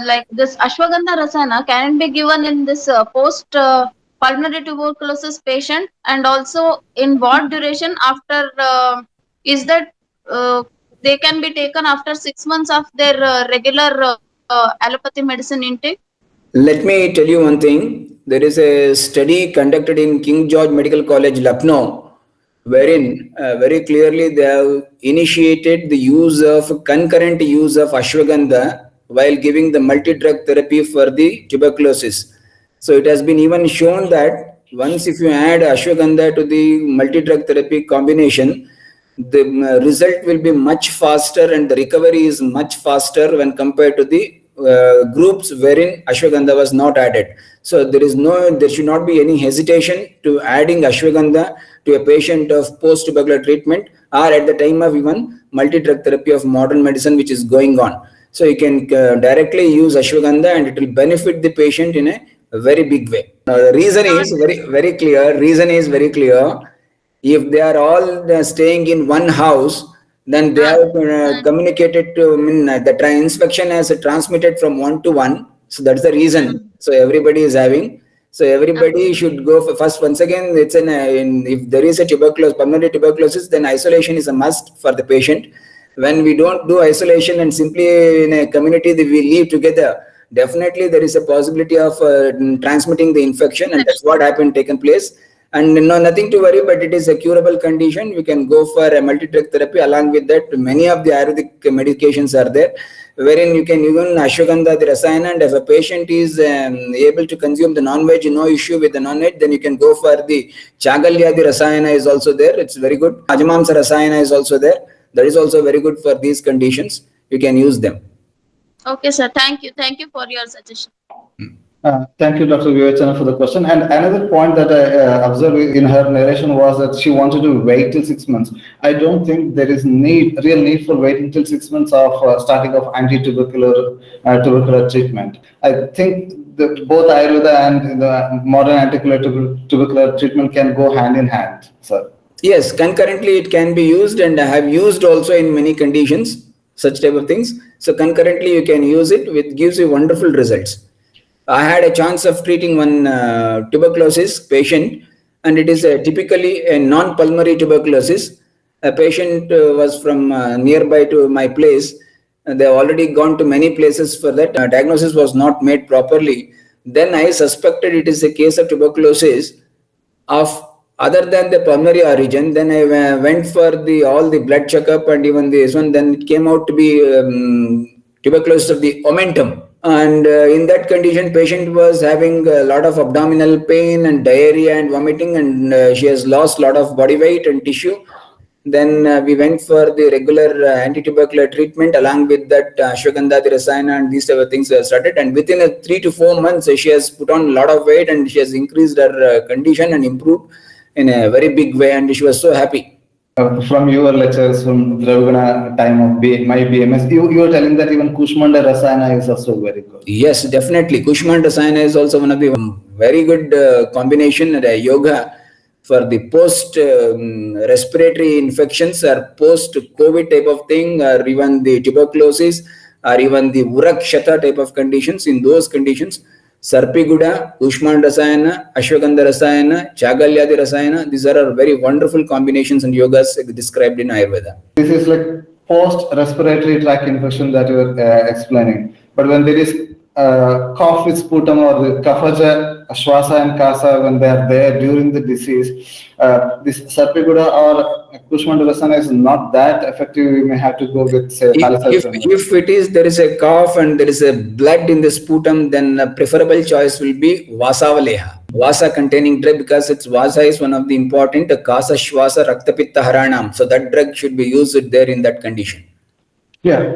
like this ashwagandha rasana, can it be given in this post pulmonary tuberculosis patient, and also in what duration after is that uh, they can be taken after 6 months of their regular allopathy medicine intake? Let me tell you one thing. There is a study conducted in King George Medical College, Lucknow, wherein very clearly they have initiated the use of concurrent use of ashwagandha while giving the multi-drug therapy for the tuberculosis. So it has been even shown that once if you add ashwagandha to the multi-drug therapy combination, the result will be much faster and the recovery is much faster when compared to the groups wherein ashwagandha was not added. So there should not be any hesitation to adding ashwagandha to a patient of post tubercular treatment or at the time of even multi drug therapy of modern medicine which is going on. So you can directly use ashwagandha and it will benefit the patient in a very big way. The reason is very clear. Reason is very clear. If they are all staying in one house, then they have communicated to, I mean, the inspection has transmitted from one to one. So that's the reason. So everybody is having. So everybody should go for first. Once again, it's if there is a pulmonary tuberculosis, then isolation is a must for the patient. When we don't do isolation and simply in a community we live together, definitely there is a possibility of transmitting the infection, and that's what happened taken place. And no, nothing to worry, but it is a curable condition. We can go for a multi-drug therapy. Along with that, many of the Ayurvedic medications are there, wherein you can even ashwagandha the rasayana, and if a patient is able to consume the non-veg, no issue with the non-veg, then you can go for the chagalya the rasayana is also there. It's very good. Ajamamsa rasayana is also there. That is also very good for these conditions. You can use them. Okay, sir. Thank you. Thank you for your suggestion. Thank you, Dr. Vivachana, for the question. And another point that I observed in her narration was that she wanted to wait till 6 months. I don't think there is real need for waiting till 6 months of starting of tubercular treatment. I think both Ayurveda and the modern tubercular treatment can go hand in hand, sir. Yes, concurrently it can be used, and I have used also in many conditions such type of things. So concurrently you can use it, which gives you wonderful results. I had a chance of treating one tuberculosis patient, and it is typically a non-pulmonary tuberculosis. A patient was from nearby to my place. They have already gone to many places for that. Diagnosis was not made properly. Then I suspected it is a case of tuberculosis of other than the pulmonary origin. Then I went for all the blood checkup and even this one. Then it came out to be tuberculosis of the omentum. And in that condition, patient was having a lot of abdominal pain and diarrhea and vomiting, and she has lost a lot of body weight and tissue. Then we went for the regular anti-tubercular treatment. Along with that, ashwagandha, the rasayana, and these type of things were started. And within 3 to 4 months, she has put on a lot of weight and she has increased her condition and improved in a very big way. And she was so happy. From your lectures from Dravigana time of my BMS, you were telling that even Kushmanda Rasayana is also very good. Yes, definitely. Kushmanda Rasayana is also one of the very good combination yoga for the post respiratory infections or post COVID type of thing, or even the tuberculosis, or even the Urakshata type of conditions. In those conditions, Sarpiguda, Kushmanda Rasayana, Ashwagandha Rasayana, Chagalyadi Rasayana, these are very wonderful combinations and yogas described in Ayurveda. This is like post-respiratory tract infection that you were explaining. But when there is cough with sputum or the kaphaja, shwasa and kasa, when they are there during the disease, this Sarpiguda or Kushmanda Rasayana is not that effective. We may have to go with, say, if it is, there is a cough and there is a blood in the sputum, then a preferable choice will be Vasavaleha. Vasa containing drug, because its Vasa is one of the important Kasa Shwasa Raktapitta Haranam. So that drug should be used there in that condition. Yeah.